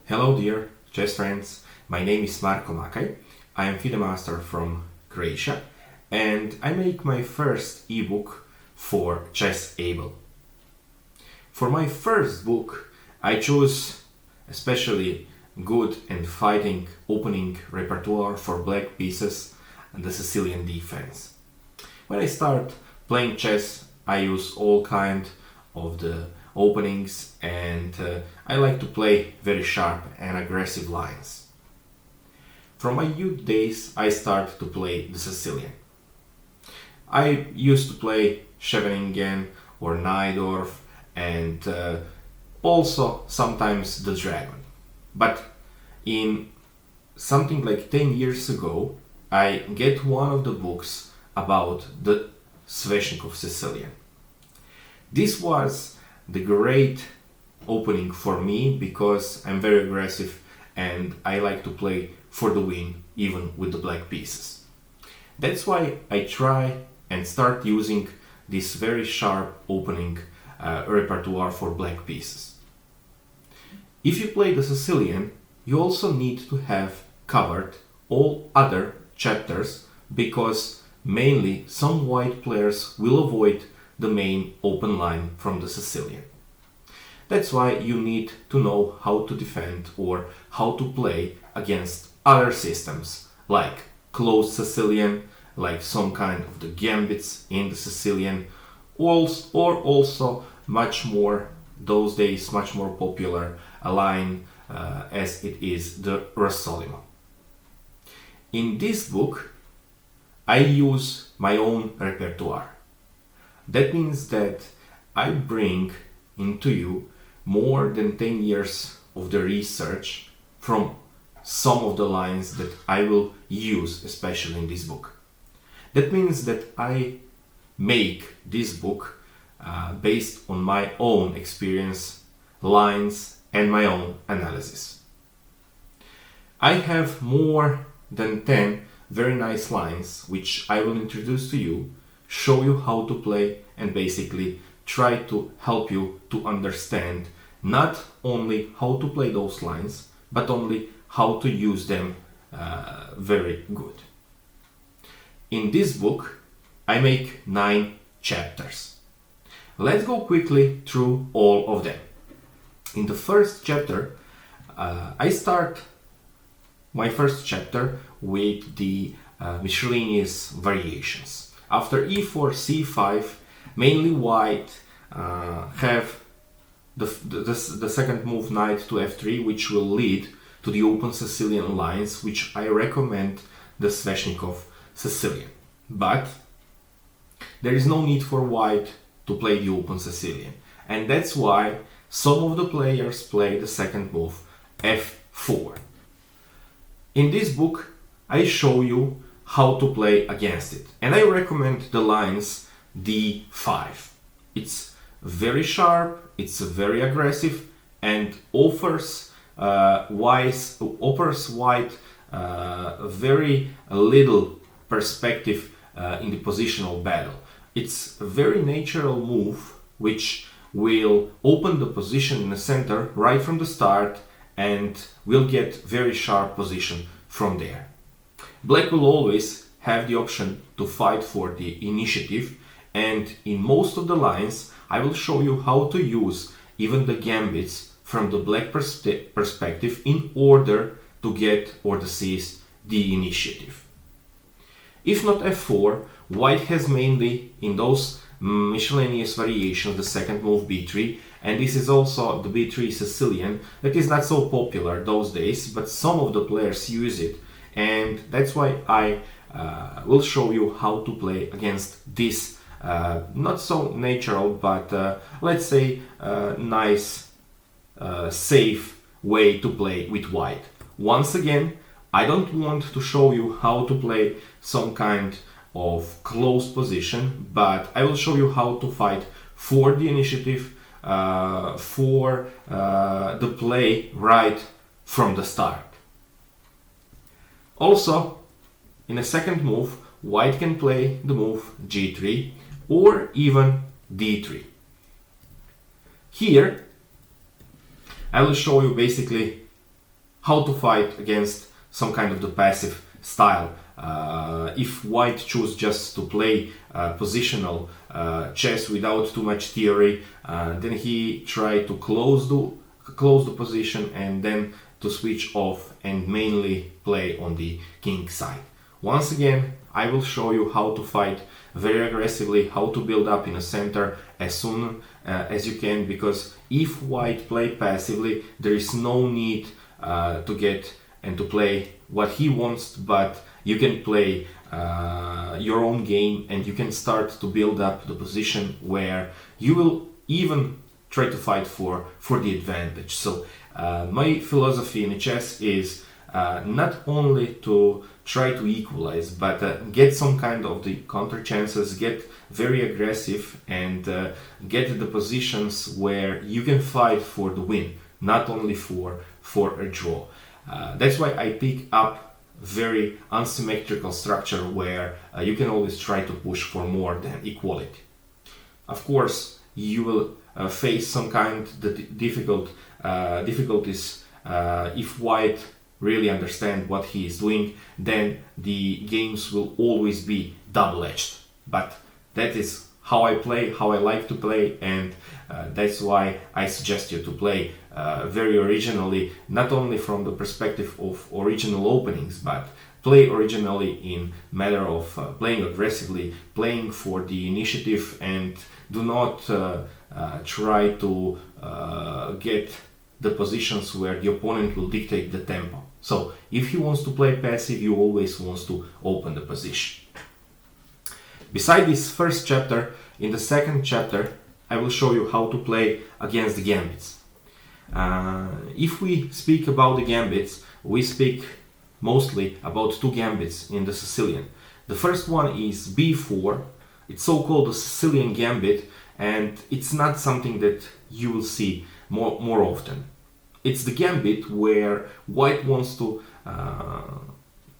Hello dear chess friends, my name is Marko Makaj, I am FIDE master from Croatia and I make my first ebook for Chess Able. For my first book I chose especially good and fighting opening repertoire for black pieces and the Sicilian defense. When I start playing chess I use all kind of the openings and I like to play very sharp and aggressive lines. From my youth days I start to play the Sicilian. I used to play Scheveningen or Najdorf and also sometimes the Dragon. But in something like 10 years ago I get one of the books about the Sveshnikov Sicilian. This was the great opening for me because I'm very aggressive and I like to play for the win even with the black pieces. That's why I try and start using this very sharp opening repertoire for black pieces. If you play the Sicilian, you also need to have covered all other chapters because mainly some white players will avoid the main open line from the Sicilian. That's why you need to know how to defend or how to play against other systems like closed Sicilian, like some kind of the gambits in the Sicilian, or also much more, those days much more popular a line as it is the Rossolimo. In this book I use my own repertoire. That means that I bring into you more than 10 years of the research from some of the lines that I will use, especially in this book. That means that I make this book based on my own experience, lines, and my own analysis. I have more than 10 very nice lines which I will introduce to you, show you how to play and basically try to help you to understand not only how to play those lines but only how to use them very good. In this book I make 9 chapters. Let's go quickly through all of them. In the first chapter I start my first chapter with the miscellaneous variations. After e4, c5, mainly white have the second move knight to f3, which will lead to the Open Sicilian lines, which I recommend the Sveshnikov Sicilian. But there is no need for white to play the Open Sicilian, and that's why some of the players play the second move f4. In this book I show you how to play against it, and I recommend the lines d5. It's very sharp, it's very aggressive and offers white very little perspective in the positional battle. It's a very natural move which will open the position in the center right from the start and will get very sharp position from there. Black will always have the option to fight for the initiative, and in most of the lines I will show you how to use even the gambits from the black perspective in order to get or to seize the initiative. If not f4, white has mainly in those miscellaneous variations the second move b3, and this is also the b3 Sicilian that is not so popular those days, but some of the players use it, and that's why I will show you how to play against this not so natural but let's say nice safe way to play with white. Once again, I don't want to show you how to play some kind of closed position, but I will show you how to fight for the initiative, for the play right from the start. Also, in a second move, white can play the move g3 or even d3. Here I will show you basically how to fight against some kind of the passive style. If white choose just to play positional chess without too much theory, then he try to close the position and then to switch off and mainly play on the king side. Once again, I will show you how to fight very aggressively, how to build up in a center as soon as you can, because if white play passively, there is no need to get and to play what he wants, but you can play your own game and you can start to build up the position where you will even try to fight for the advantage. So my philosophy in chess is not only to try to equalize, but get some kind of the counter chances, get very aggressive and get the positions where you can fight for the win, not only for a draw. That's why I pick up very unsymmetrical structure where you can always try to push for more than equality. Of course, you will face some kind of difficulties if white really understand what he is doing, then the games will always be double-edged. But that is how I play, how I like to play, and that's why I suggest you to play very originally, not only from the perspective of original openings, but play originally in matter of playing aggressively, playing for the initiative, and do not try to get the positions where the opponent will dictate the tempo. So if he wants to play passive, you always wants to open the position. Beside this first chapter, in the second chapter, I will show you how to play against the gambits. If we speak about the gambits, we speak mostly about two gambits in the Sicilian. The first one is b4. It's so-called the Sicilian gambit, and it's not something that you will see more often. It's the gambit where white wants to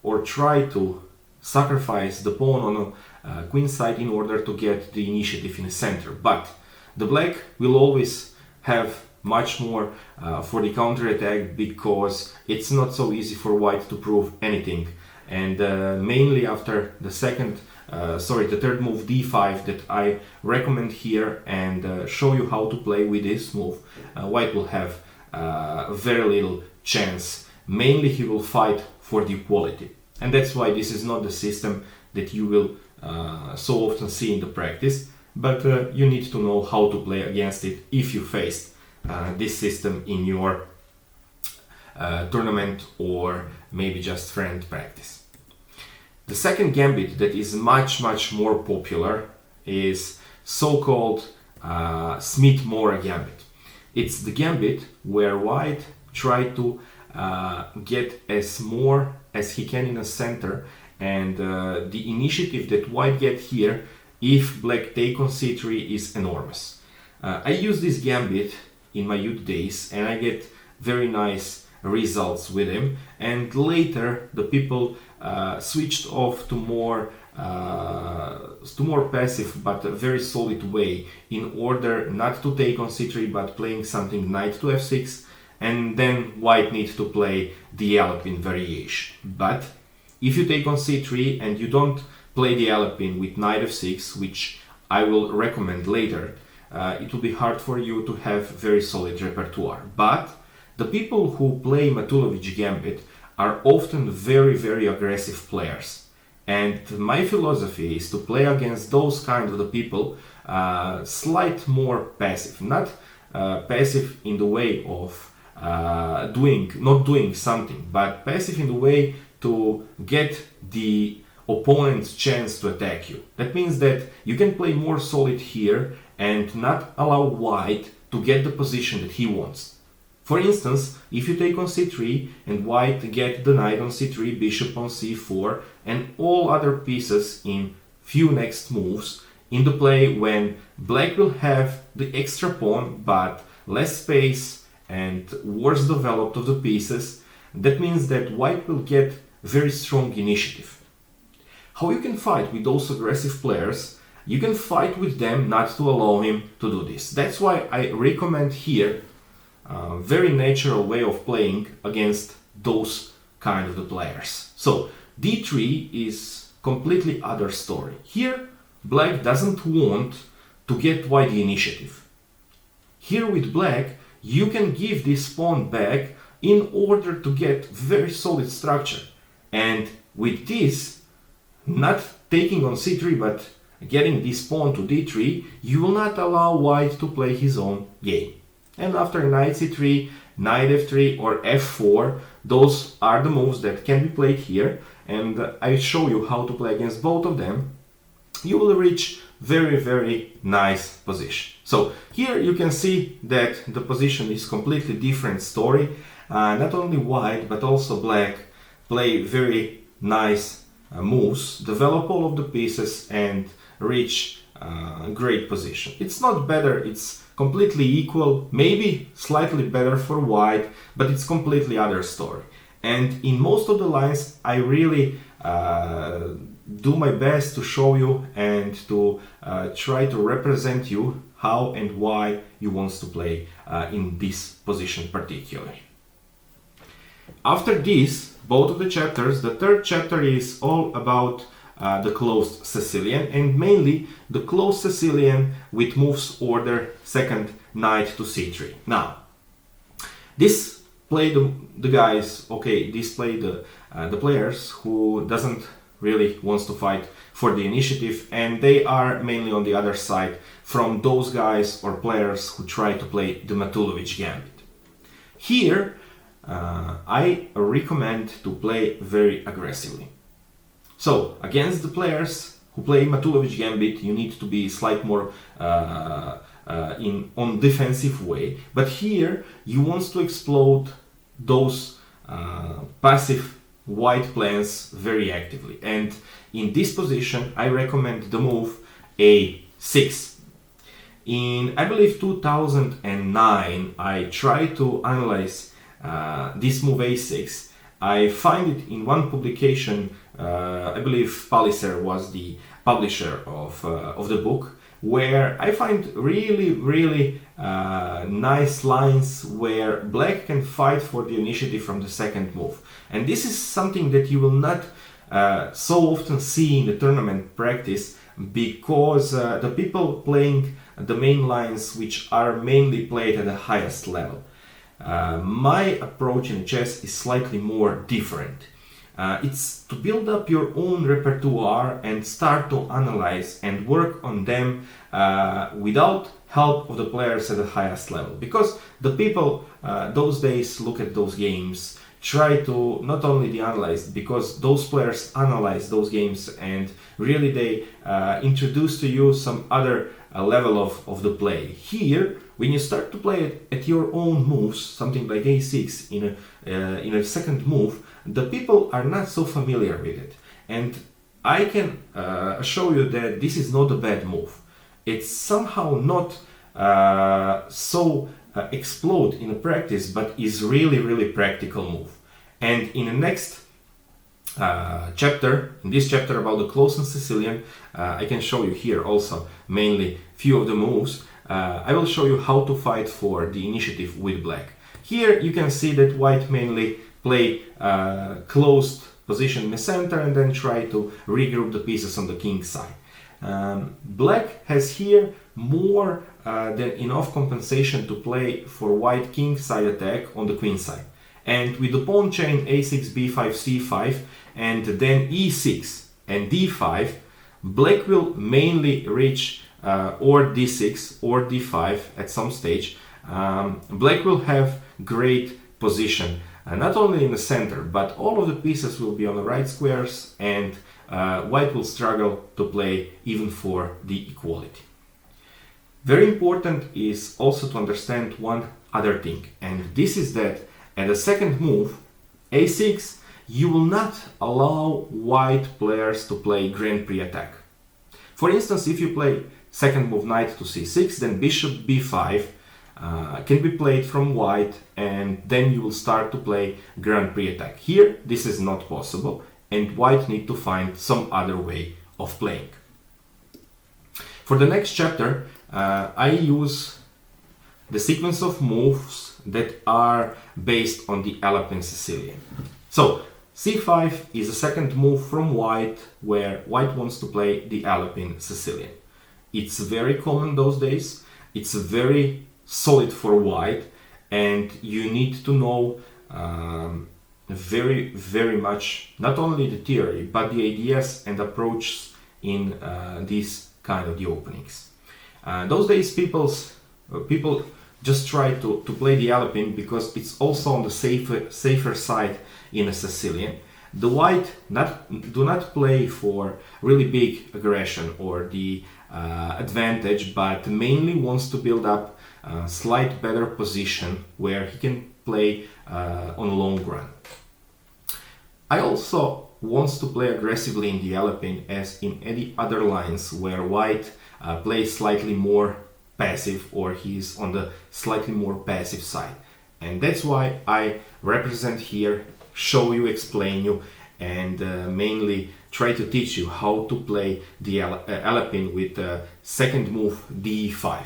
or try to sacrifice the pawn on a queen side in order to get the initiative in the center. But the black will always have much more for the counterattack, because it's not so easy for white to prove anything. And mainly after the third move d5 that I recommend here and show you how to play with this move, white will have very little chance. Mainly he will fight for the equality, and that's why this is not the system that you will so often see in the practice, but you need to know how to play against it if you faced this system in your tournament or maybe just friend practice. The second gambit that is much more popular is so-called Smith-Morra gambit. It's the gambit where white try to get as more as he can in the center, and the initiative that white get here if black take on c3 is enormous. I use this gambit in my youth days and I get very nice results with him, and later the people switched off to more passive but a very solid way, in order not to take on c3 but playing something knight to f6, and then white needs to play the Alpine variation. But if you take on c3 and you don't play the Alpine with knight f6, which I will recommend later, it will be hard for you to have very solid repertoire. But the people who play Matulovic gambit are often very aggressive players, and my philosophy is to play against those kind of the people slight more passive, not passive in the way of not doing something, but passive in the way to get the opponent's chance to attack you. That means that you can play more solid here and not allow white to get the position that he wants. For instance, if you take on c3 and white get the knight on c3, bishop on c4, and all other pieces in few next moves in the play, when black will have the extra pawn but less space and worse developed of the pieces, that means that white will get very strong initiative. How you can fight with those aggressive players? You can fight with them not to allow him to do this. That's why I recommend here a very natural way of playing against those kind of the players. So d3 is completely other story. Here black doesn't want to get white the initiative. Here with black you can give this pawn back in order to get very solid structure, and with this, not taking on c3 but getting this pawn to d3, you will not allow white to play his own game. And after knight c3, knight f3 or f4, those are the moves that can be played here, and I show you how to play against both of them. You will reach very nice position. So here you can see that the position is completely different story. Not only white but also black play very nice moves, develop all of the pieces and reach great position. It's not better, it's completely equal, maybe slightly better for white, but it's completely other story. And in most of the lines I really do my best to show you and to try to represent you how and why you want to play in this position particularly. After this, both of the chapters, the third chapter is all about the closed Sicilian, and mainly the closed Sicilian with moves order second knight to c3. Now, this play the guys, okay, this play the players who doesn't really wants to fight for the initiative, and they are mainly on the other side from those guys or players who try to play the Matulovic gambit. Here, I recommend to play very aggressively. So, against the players who play Matulovic gambit, you need to be slightly more on defensive way. But here, you want to explode those passive white plans very actively. And in this position, I recommend the move a6. In, I believe, 2009, I tried to analyze this move a6. I find it in one publication, I believe Palliser was the publisher of the book, where I find really nice lines where black can fight for the initiative from the second move. And this is something that you will not so often see in the tournament practice, because the people playing the main lines which are mainly played at the highest level. My approach in chess is slightly more different. It's to build up your own repertoire and start to analyze and work on them without help of the players at the highest level. Because the people those days look at those games, try to not only analyze, because those players analyze those games and really they introduce to you some other level of the play. Here, when you start to play it at your own moves, something like a6 in a second move, the people are not so familiar with it. And I can show you that this is not a bad move. It's somehow not so explode in a practice, but is really practical move. And in the next chapter, in this chapter about the closed Sicilian, I can show you here also mainly few of the moves. I will show you how to fight for the initiative with black. Here you can see that white mainly play closed position in the center and then try to regroup the pieces on the king side. Black has here more than enough compensation to play for white king side attack on the queen side. And with the pawn chain a6, b5, c5 and then e6 and d5, black will mainly reach or d6 or d5 at some stage. Black will have great position, not only in the center, but all of the pieces will be on the right squares, and white will struggle to play even for the equality. Very important is also to understand one other thing, and this is that at the second move, a6, you will not allow white players to play Grand Prix attack. For instance, if you play second move knight to c6, then bishop b5 can be played from white, and then you will start to play Grand Prix attack. Here, this is not possible, and white need to find some other way of playing. For the next chapter, I use the sequence of moves that are based on the Open Sicilian. So c5 is the second move from white, where white wants to play the Open Sicilian. It's very common those days. It's very solid for white, and you need to know very much not only the theory but the ideas and approaches in these kind of the openings. Those days people just try to play the Alpine because it's also on the safer side in a Sicilian. The white do not play for really big aggression or the advantage, but mainly wants to build up a slight better position where he can play on long run. I also wants to play aggressively in the Alpine as in any other lines where white plays slightly more passive, or he's on the slightly more passive side. And that's why I represent here, show you, explain you, and mainly try to teach you how to play the Alpine with the second move d5.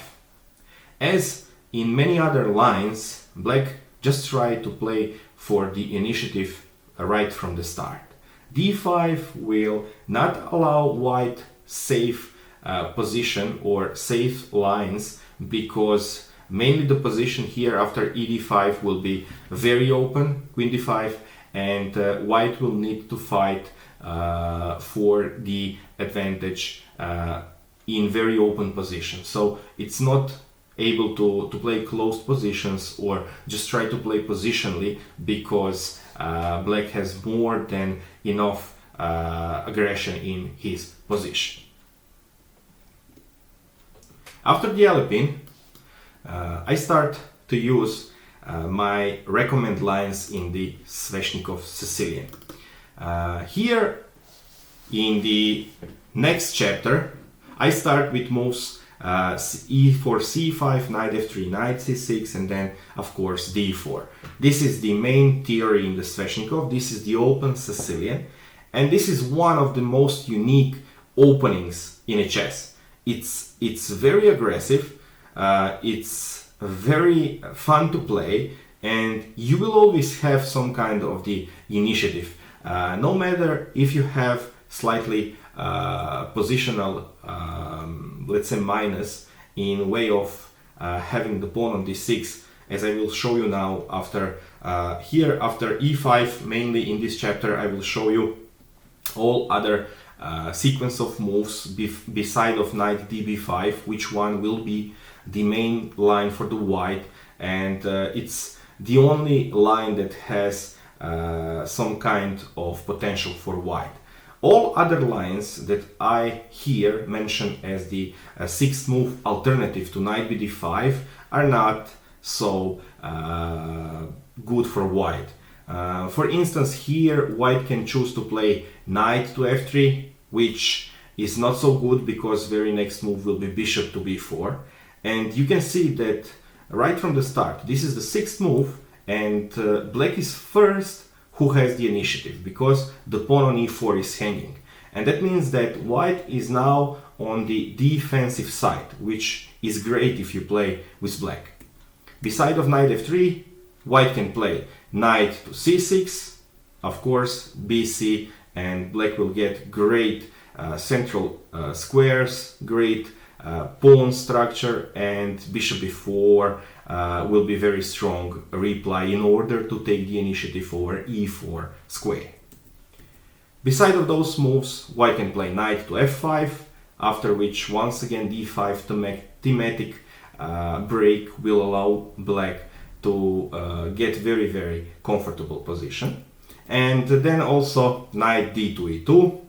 As in many other lines, black just try to play for the initiative right from the start. d5 will not allow white safe position or safe lines, because mainly the position here after ed5 will be very open, queen d5, and white will need to fight for the advantage in very open position. So it's not able to play closed positions or just try to play positionally, because black has more than enough aggression in his position. After the Alpine, I start to use my recommend lines in the Sveshnikov Sicilian. Here in the next chapter, I start with moves e4, c5, knight f3, knight c6, and then of course d4. This is the main theory in the Sveshnikov. This is the Open Sicilian, and this is one of the most unique openings in a chess. It's very aggressive, it's very fun to play, and you will always have some kind of the initiative. No matter if you have slightly positional, let's say, minus in way of having the pawn on d6, as I will show you now after here after e5. Mainly in this chapter I will show you all other sequence of moves beside of knight db5, which one will be the main line for the white, and it's the only line that has some kind of potential for white. All other lines that I here mention as the sixth move alternative to knight bd5 are not so good for white. For instance, here white can choose to play knight to f3, which is not so good because very next move will be bishop to b4. And you can see that right from the start, this is the sixth move, and black is first who has the initiative because the pawn on e4 is hanging. And that means that white is now on the defensive side, which is great if you play with black. Beside of knight f3, white can play knight to c6, of course bc, and black will get great central squares, great pawn structure, and bishop b4 will be very strong reply in order to take the initiative over e4 square. Beside of those moves, white can play knight to f5, after which once again d5 thematic break will allow black to get very comfortable position. And then also knight d to e2,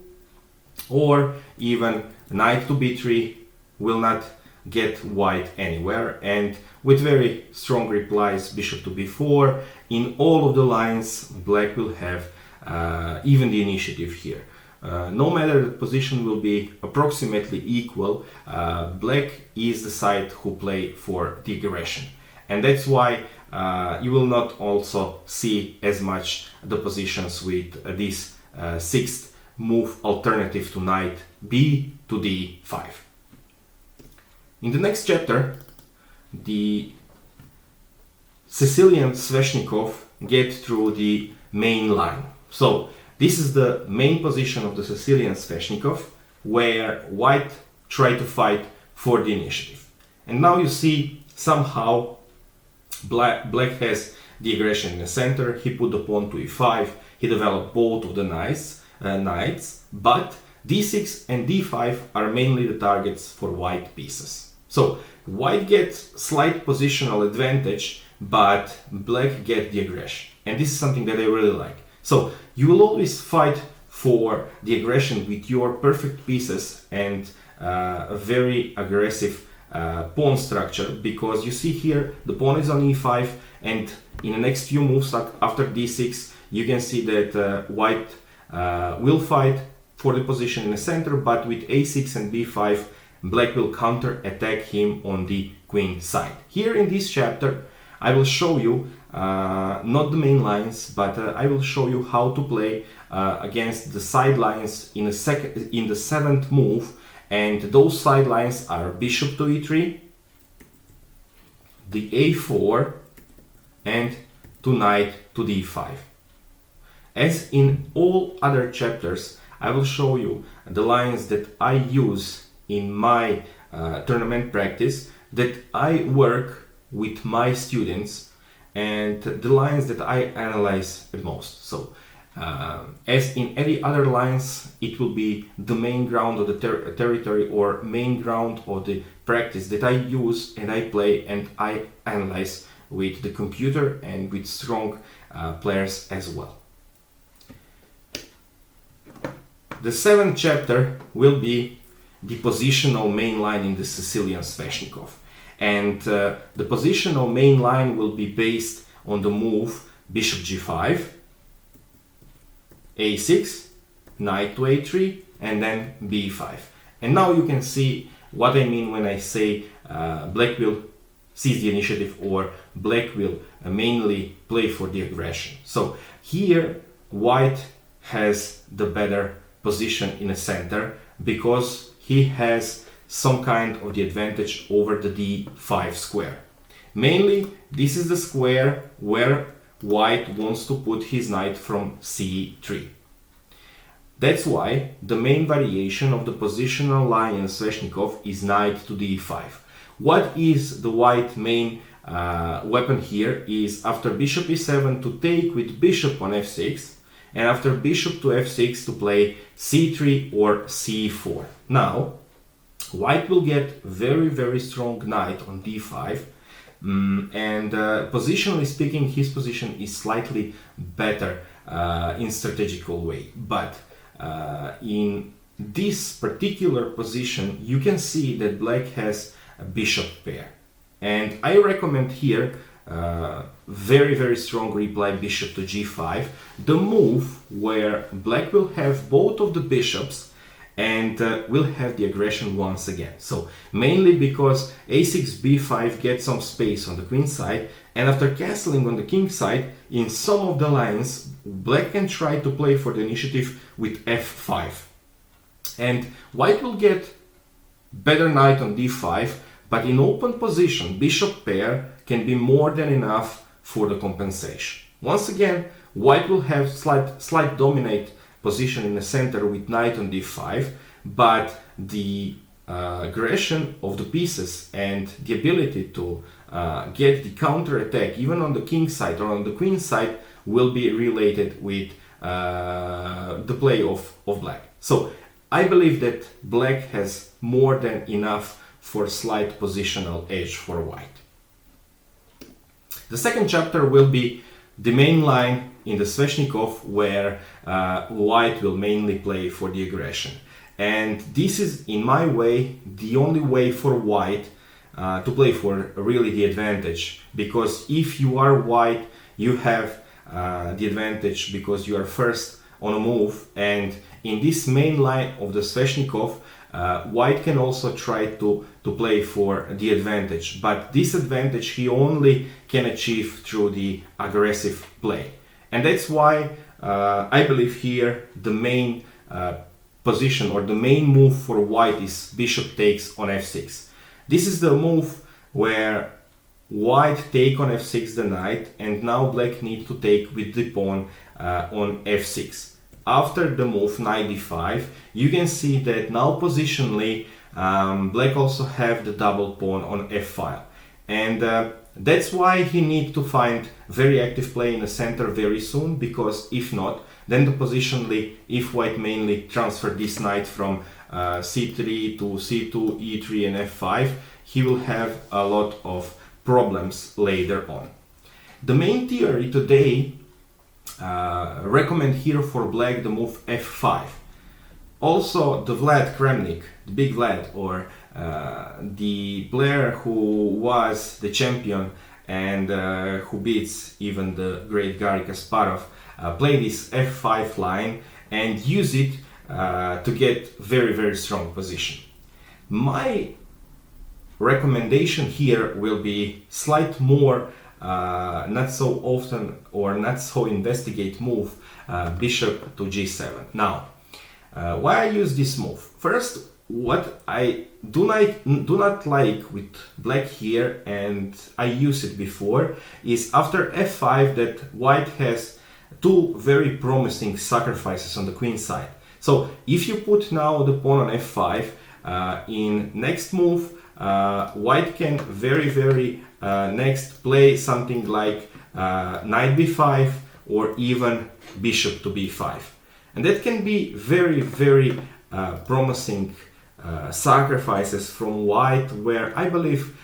or even knight to b3 will not get white anywhere, and with very strong replies bishop to b4. In all of the lines black will have even the initiative here. No matter the position will be approximately equal, black is the side who play for the aggression, and that's why you will not also see as much the positions with this sixth move alternative to knight b to d5. In the next chapter, the Sicilian Sveshnikov get through the main line. So this is the main position of the Sicilian Sveshnikov, where white try to fight for the initiative. And now you see somehow black has the aggression in the center. He put the pawn to e5. He developed both of the knights, but d6 and d5 are mainly the targets for white pieces. So white gets slight positional advantage, but black get the aggression. And this is something that I really like. So you will always fight for the aggression with your perfect pieces and a very aggressive pawn structure, because you see here the pawn is on e5, and in the next few moves after d6 you can see that white will fight for the position in the center, but with a6 and b5 black will counter attack him on the queen side. Here in this chapter I will show you not the main lines, but I will show you how to play against the side lines in the seventh move, and those side lines are bishop to e3, the a4, and to knight to d5. As in all other chapters, I will show you the lines that I use in my tournament practice, that I work with my students, and the lines that I analyze the most. So as in any other lines, it will be the main ground of the territory or main ground of the practice that I use and I play and I analyze with the computer and with strong players as well. The seventh chapter will be the positional main line in the Sicilian Sveshnikov. And the positional main line will be based on the move bishop g5, a6, knight to a3, and then b5. And now you can see what I mean when I say black will seize the initiative or black will mainly play for the aggression. So here white has the better position in the center because he has some kind of the advantage over the d5 square. Mainly this is the square where white wants to put his knight from c3. That's why the main variation of the positional line in Sveshnikov is knight to d5. What is the white main weapon here is after bishop e7 to take with bishop on f6, and after bishop to f6 to play c3 or c4. Now white will get very strong knight on d5, and positionally speaking his position is slightly better in strategical way, but in this particular position you can see that black has a bishop pair, and I recommend here very strong reply bishop to g5, the move where black will have both of the bishops and will have the aggression once again. So mainly because a6 b5 gets some space on the queen side, and after castling on the king side in some of the lines black can try to play for the initiative with f5, and white will get better knight on d5, but in open position bishop pair can be more than enough for the compensation. Once again white will have slight dominate position in the center with knight on d5, but the aggression of the pieces and the ability to get the counter attack even on the king side or on the queen side will be related with the play of black. So I believe that black has more than enough for slight positional edge for white. The second chapter will be the main line in the Sveshnikov, where white will mainly play for the aggression. And this is, in my way, the only way for white to play for really the advantage. Because if you are white, you have the advantage because you are first on a move. And in this main line of the Sveshnikov, white can also try to play for the advantage. But this advantage he only can achieve through the aggressive play. And that's why I believe here the main position or the main move for white is bishop takes on f6. This is the move where white take on f6 the knight, and now black need to take with the pawn on f6. After the move knight d5, you can see that now positionally black also have the double pawn on f file, and that's why he need to find very active play in the center very soon, because if not, then the positionally, if white mainly transfer this knight from c3 to c2, e3 and f5, he will have a lot of problems later on. The main theory today recommend here for black the move f5. Also, the Vlad Kramnik, the big Vlad, or the player who was the champion and who beats even the great Garry Kasparov, play this f5 line and use it to get very strong position. My recommendation here will be slight more not so often or not so investigate move bishop to g7. Now, why I use this move? First, what I do not like with black here, and I used it before, is after f5 that white has two very promising sacrifices on the queen side. So if you put now the pawn on f5, in next move white can very next play something like knight b5 or even bishop to b5, and that can be very promising sacrifices from white, where I believe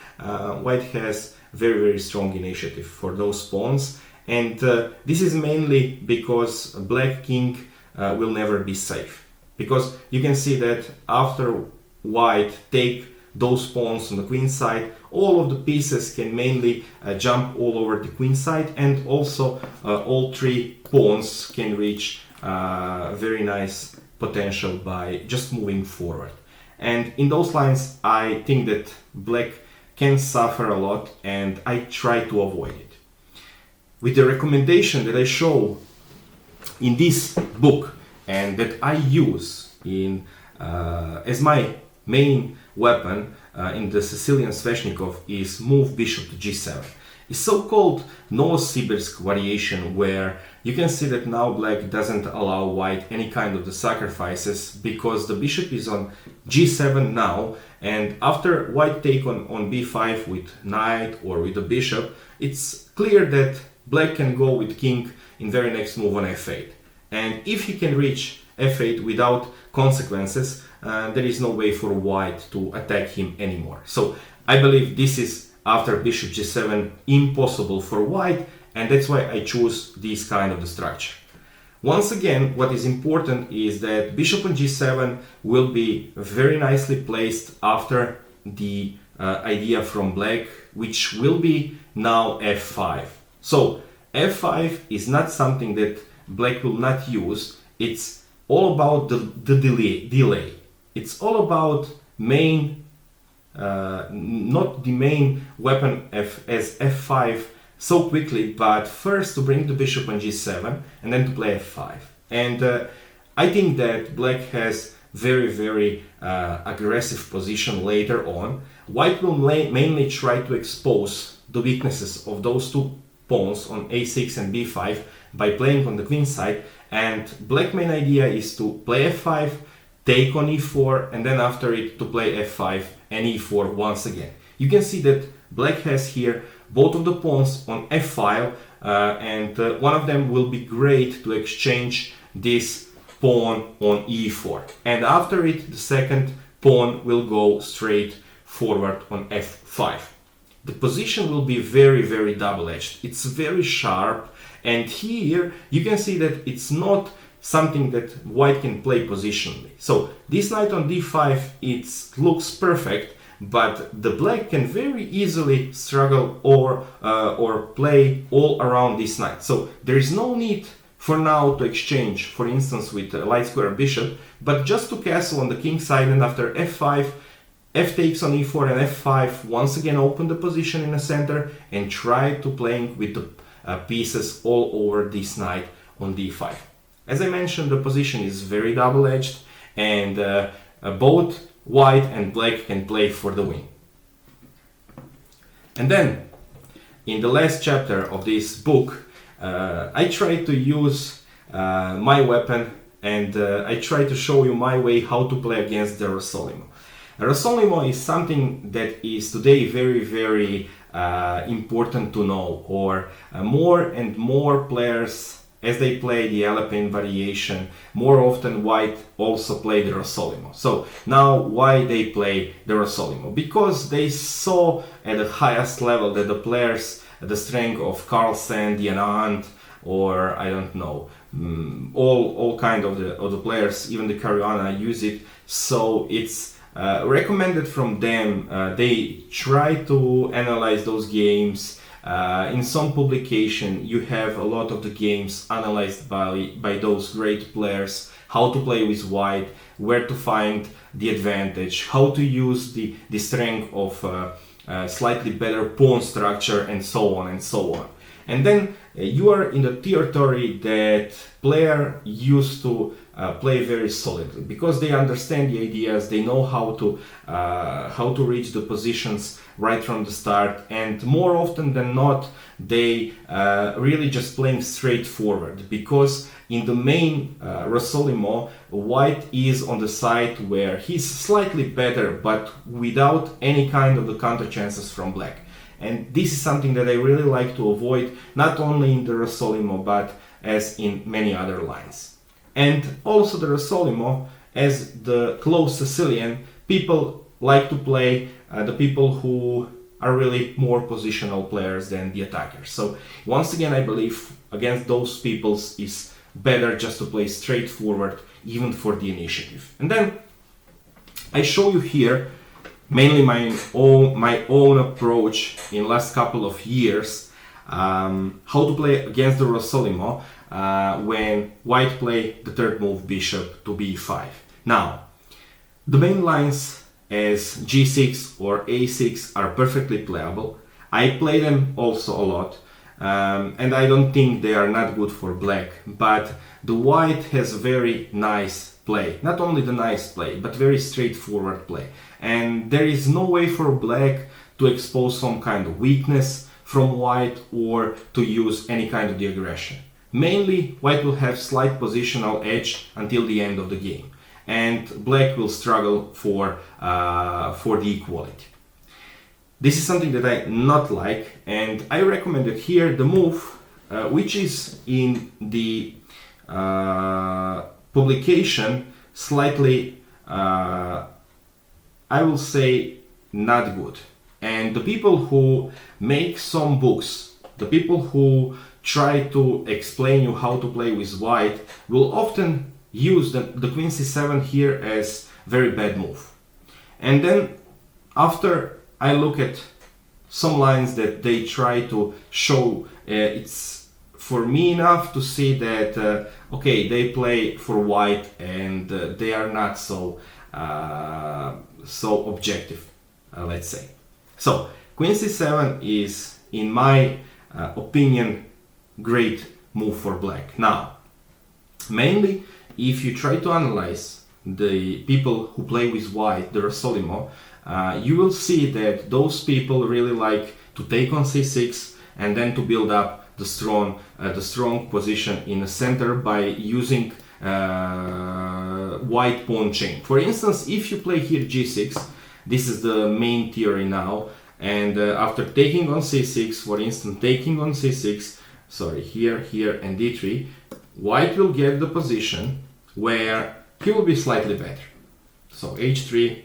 white has very strong initiative for those pawns, and this is mainly because black king will never be safe, because you can see that after white take those pawns on the queen side, all of the pieces can mainly jump all over the queen side, and also all three pawns can reach very nice potential by just moving forward. And in those lines I think that black can suffer a lot, and I try to avoid it. With the recommendation that I show in this book and that I use in as my main weapon in the Sicilian Sveshnikov is move bishop to g7. It's so-called Novosibirsk variation, where you can see that now black doesn't allow white any kind of the sacrifices, because the bishop is on g7 now, and after white take on b5 with knight or with the bishop, it's clear that black can go with king in very next move on f8. And if he can reach f8 without consequences, there is no way for white to attack him anymore. So I believe this is, after bishop g7, impossible for white, and that's why I choose this kind of the structure. Once again, what is important is that bishop on g7 will be very nicely placed after the idea from black, which will be now f5. So f5 is not something that black will not use. It's all about the delay. It's all about not the main weapon as f5 so quickly, but first to bring the bishop on g7 and then to play f5. And I think that black has very aggressive position later on. White will mainly try to expose the weaknesses of those two pawns on a6 and b5 by playing on the queen side, and black main idea is to play f5, take on e4, and then after it to play f5 and e4 once again. You can see that black has here both of the pawns on f file, and one of them will be great to exchange this pawn on e4, and after it the second pawn will go straight forward on f5. The position will be very double-edged. It's very sharp, and here you can see that it's not something that white can play positionally. So this knight on d5, it looks perfect, but the black can very easily struggle or play all around this knight. So there is no need for now to exchange, for instance, with a light square bishop, but just to castle on the king side, and after f5, f takes on e4 and f5, once again open the position in the center and try to playing with the pieces all over this knight on d5. As I mentioned, the position is very double-edged, and both white and black can play for the win. And then in the last chapter of this book, I try to use my weapon, and I try to show you my way how to play against the Rossolimo. Rossolimo is something that is today very, very important to know, or more and more players, as they play the Alpine variation, more often white also play the Rossolimo. So now why they play the Rossolimo? Because they saw at the highest level that the players, the strength of Carlsen, Diamant, or I don't know, all kind of the players, even the Caruana use it. So it's recommended from them. They try to analyze those games. In some publication you have a lot of the games analyzed by those great players, how to play with white, where to find the advantage, how to use the strength of slightly better pawn structure, and so on and so on. And then you are in the territory that player used to play very solidly, because they understand the ideas, they know how to reach the positions right from the start, and more often than not they really just playing straightforward, because in the main Rossolimo, white is on the side where he's slightly better, but without any kind of the counter chances from black. And this is something that I really like to avoid, not only in the Rossolimo, but as in many other lines. And also the Rossolimo, as the close Sicilian, people like to play the people who are really more positional players than the attackers. So once again, I believe against those peoples is better just to play straightforward, even for the initiative. And then I show you here mainly my own approach in last couple of years, how to play against the Rossolimo when white play the third move bishop to b5. Now, the main lines as g6 or a6 are perfectly playable. I play them also a lot, and I don't think they are not good for black, but the white has very nice play. Not only the nice play, but very straightforward play. And there is no way for black to expose some kind of weakness from white or to use any kind of the aggression. Mainly, white will have slight positional edge until the end of the game, and black will struggle for the equality. This is something that I not like, and I recommended here the move, which is in the publication slightly, I will say, not good. And the people who make some books, the people who try to explain you how to play with white, will often use the queen c7 here as very bad move. And then after I look at some lines that they try to show, it's for me enough to see that okay, they play for white, and they are not so so objective, let's say. So queen c7 is, in my opinion, great move for black. Now, mainly if you try to analyze the people who play with white, the Rossolimo, you will see that those people really like to take on c6 and then to build up the strong position in the center by using white pawn chain. For instance, if you play here g6, this is the main theory now, and after taking on c6, for instance, taking on c6, sorry, here, and d3, white will get the position where he will be slightly better. So h3,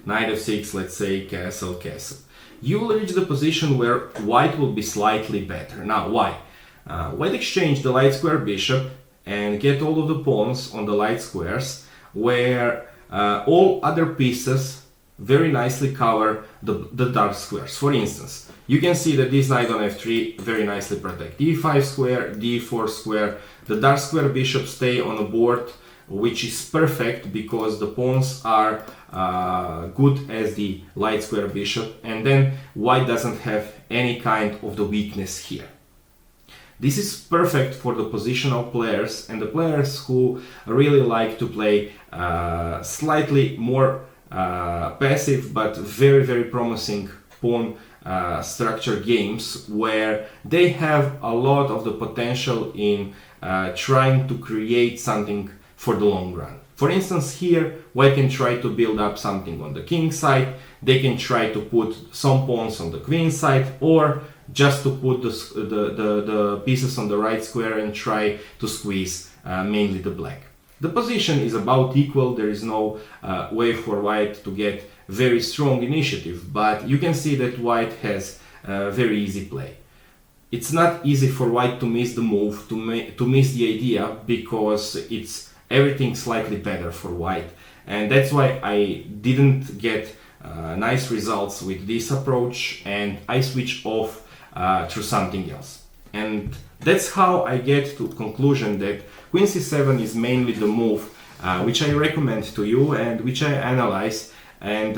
knight f6, let's say, castle, castle. You will reach the position where white will be slightly better. Now, why? White exchange the light square bishop and get all of the pawns on the light squares, where all other pieces very nicely cover the dark squares. For instance, you can see that this knight on f3 very nicely protect d5 square, d4 square. The dark square bishop stay on a board which is perfect because the pawns are good as the light square bishop, and then white doesn't have any kind of the weakness here. This is perfect for the positional players and the players who really like to play slightly more passive but very, very promising pawn structure games where they have a lot of the potential in trying to create something for the long run. For instance, here white can try to build up something on the king side, they can try to put some pawns on the queen side, or just to put the pieces on the right square and try to squeeze mainly the black. The position is about equal, there is no way for white to get very strong initiative, but you can see that white has very easy play. It's not easy for white to miss the move, to miss the idea, because it's everything slightly better for white, and that's why I didn't get nice results with this approach, and I switch off to something else. And that's how I get to conclusion that Queen c7 is mainly the move which I recommend to you and which I analyze, and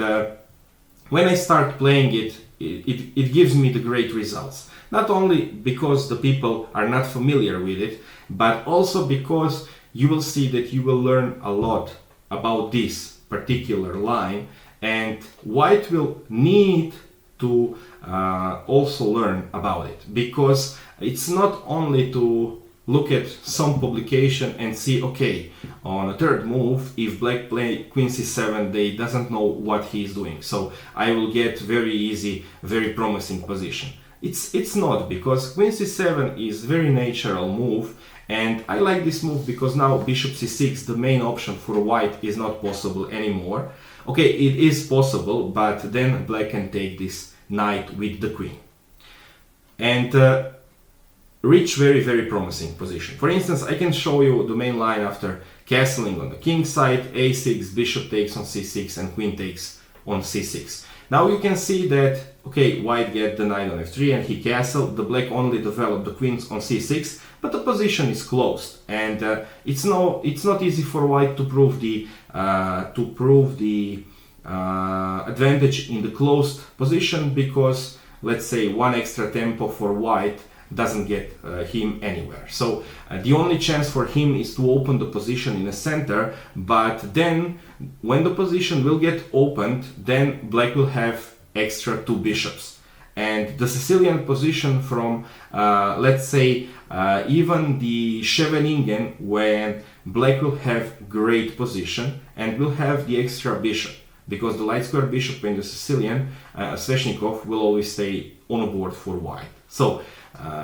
when I start playing it gives me the great results. Not only because the people are not familiar with it, but also because you will see that you will learn a lot about this particular line, and white will need to also learn about it, because it's not only to look at some publication and see, okay, on a third move, if black play queen c7, they doesn't know what he is doing, so I will get very easy, very promising position. It's not, because queen c7 is very natural move, and I like this move because now bishop c6, the main option for white, is not possible anymore. Okay, it is possible, but then black can take this knight with the queen and reach very promising position. For instance, I can show you the main line after castling on the king side, a6, bishop takes on c6, and queen takes on c6. Now you can see that, okay, white get the knight on f3 and he castled, the black only developed the queens on c6, but the position is closed, and it's not easy for white to prove the advantage in the closed position, because let's say one extra tempo for white doesn't get him anywhere. So the only chance for him is to open the position in the center, but then when the position will get opened, then black will have extra two bishops. And the Sicilian position from, let's say, even the Scheveningen, when black will have great position and will have the extra bishop, because the light square bishop in the Sicilian, Sveshnikov, will always stay on board for white. So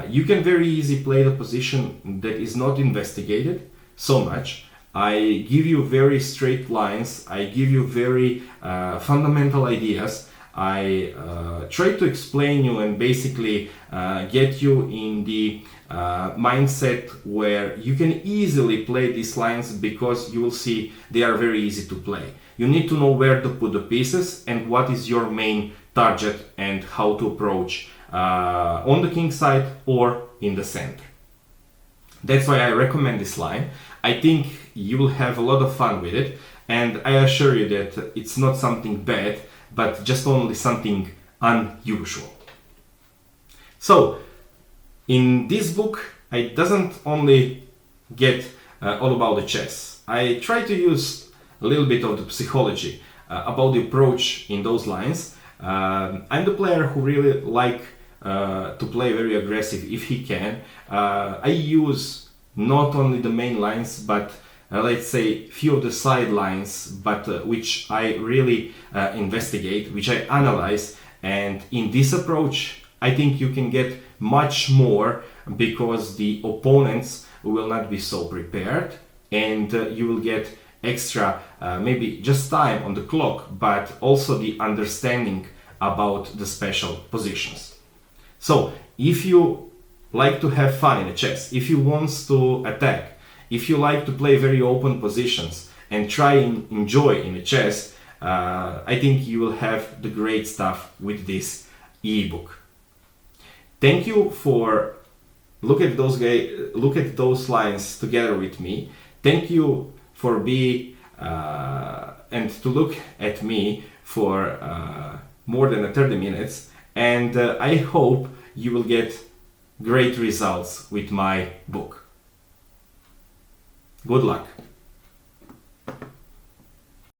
you can very easily play the position that is not investigated so much. I give you very straight lines, I give you very fundamental ideas. I try to explain you and basically get you in the mindset where you can easily play these lines, because you will see they are very easy to play. You need to know where to put the pieces and what is your main target and how to approach on the king side or in the center. That's why I recommend this line. I think you will have a lot of fun with it, and I assure you that it's not something bad, but just only something unusual. So in this book I doesn't only get all about the chess. I try to use a little bit of the psychology about the approach in those lines. I'm the player who really like to play very aggressive if he can. I use not only the main lines, but let's say few of the side lines, but which I really investigate, which I analyze, and in this approach I think you can get much more, because the opponents will not be so prepared, and you will get extra maybe just time on the clock, but also the understanding about the special positions. So if you like to have fun in a chess, if you want to attack, if you like to play very open positions and try and enjoy in a chess, I think you will have the great stuff with this ebook. Thank you for look at those lines together with me. Thank you for being and to look at me for more than 30 minutes, and I hope you will get great results with my book. Good luck!